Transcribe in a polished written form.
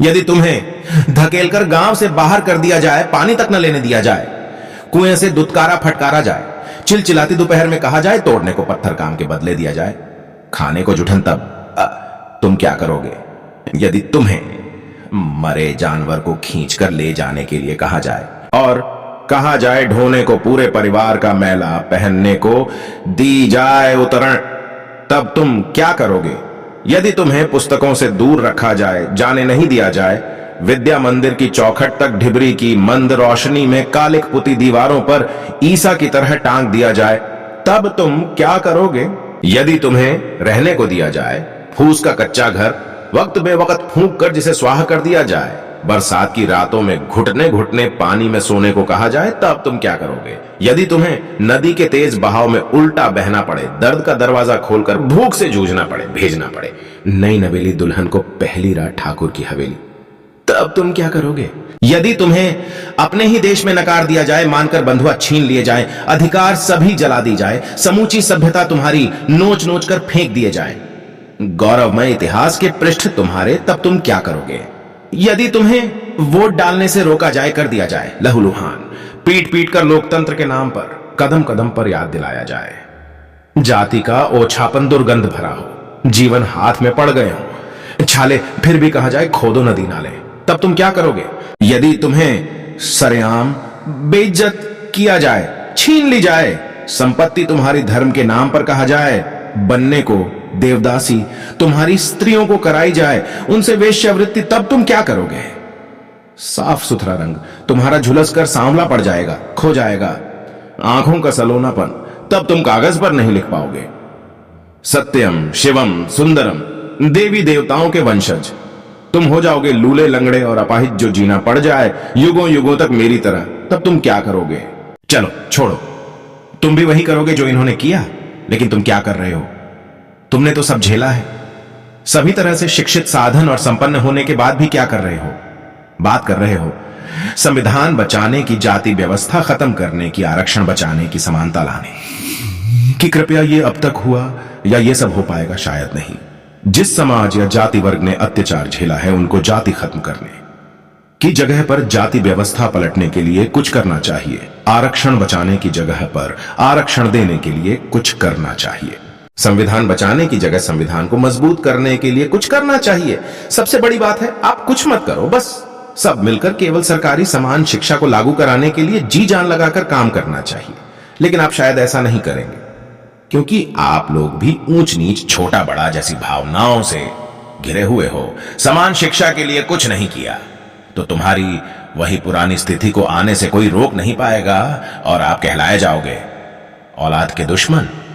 यदि तुम्हें धकेलकर गांव से बाहर कर दिया जाए, पानी तक न लेने दिया जाए, कुएं से दुत्कारा फटकारा जाए, चिलचिलाती दोपहर में कहा जाए तोड़ने को पत्थर काम के बदले दिया जाए, खाने को जुठन, तब तुम क्या करोगे? यदि तुम्हें मरे जानवर को खींचकर ले जाने के लिए कहा जाए और कहा जाए ढोने को पूरे परिवार का मैला पहनने को दी जाए उतरण, तब तुम क्या करोगे? यदि तुम्हें पुस्तकों से दूर रखा जाए, जाने नहीं दिया जाए, विद्या मंदिर की चौखट तक ढिबरी की मंद रोशनी में कालिक पुती दीवारों पर ईसा की तरह टांग दिया जाए, तब तुम क्या करोगे? यदि तुम्हें रहने को दिया जाए फूस का कच्चा घर, वक्त बेवक्त फूंक कर जिसे स्वाह कर दिया जाए, बरसात की रातों में घुटने घुटने पानी में सोने को कहा जाए, तब तुम क्या करोगे? यदि तुम्हें नदी के तेज बहाव में उल्टा बहना पड़े, दर्द का दरवाजा खोलकर भूख से जूझना पड़े, भेजना पड़े नई नवेली दुल्हन को पहली रात ठाकुर की हवेली, तब तुम क्या करोगे? यदि तुम्हें अपने ही देश में नकार दिया जाए, मानकर बंधुआ छीन लिए जाए, अधिकार सभी जला दी जाए, समूची सभ्यता तुम्हारी नोच नोच कर फेंक दिए जाए, गौरवमय इतिहास के पृष्ठ तुम्हारे, तब तुम क्या करोगे? यदि तुम्हें वोट डालने से रोका जाए, कर दिया जाए लहूलुहान, पीट पीट कर लोकतंत्र के नाम पर कदम कदम पर याद दिलाया जाए, जाति का ओछापन दुर्गंध भरा हो, जीवन हाथ में पड़ गए हो, छाले फिर भी कहा जाए खोदो नदी नाले, तब तुम क्या करोगे? यदि तुम्हें सरेआम बेइज्जत किया जाए, छीन ली जाए, संपत्ति तुम्हारी धर्म के नाम पर कहा जाए, बनने को देवदासी तुम्हारी स्त्रियों को कराई जाए, उनसे वेश्यावृत्ति, तब तुम क्या करोगे? साफ सुथरा रंग तुम्हारा झुलस कर सांवला पड़ जाएगा, खो जाएगा, आंखों का सलोनापन, तब तुम कागज पर नहीं लिख पाओगे। सत्यम शिवम सुंदरम, देवी देवताओं के वंशज, तुम हो जाओगे लूले लंगड़े और अपाहिज जो जीना पड़ जाए युगों युगों तक मेरी तरह, तब तुम क्या करोगे? चलो छोड़ो, तुम भी वही करोगे जो इन्होंने किया, लेकिन तुम क्या कर रहे हो? तुमने तो सब झेला है, सभी तरह से शिक्षित, साधन और संपन्न होने के बाद भी क्या कर रहे हो? बात कर रहे हो संविधान बचाने की, जाति व्यवस्था खत्म करने की, आरक्षण बचाने की, समानता लाने की। कृपया ये अब तक हुआ या ये सब हो पाएगा? शायद नहीं। जिस समाज या जाति वर्ग ने अत्याचार झेला है, उनको जाति खत्म करने की जगह पर जाति व्यवस्था पलटने के लिए कुछ करना चाहिए। आरक्षण बचाने की जगह पर आरक्षण देने के लिए कुछ करना चाहिए। संविधान बचाने की जगह संविधान को मजबूत करने के लिए कुछ करना चाहिए। सबसे बड़ी बात है, आप कुछ मत करो, बस सब मिलकर केवल सरकारी समान शिक्षा को लागू कराने के लिए जी जान लगाकर काम करना चाहिए। लेकिन आप शायद ऐसा नहीं करेंगे, क्योंकि आप लोग भी ऊंच नीच, छोटा बड़ा जैसी भावनाओं से घिरे हुए हो। समान शिक्षा के लिए कुछ नहीं किया तो तुम्हारी वही पुरानी स्थिति को आने से कोई रोक नहीं पाएगा और आप कहलाए जाओगे औलाद के दुश्मन।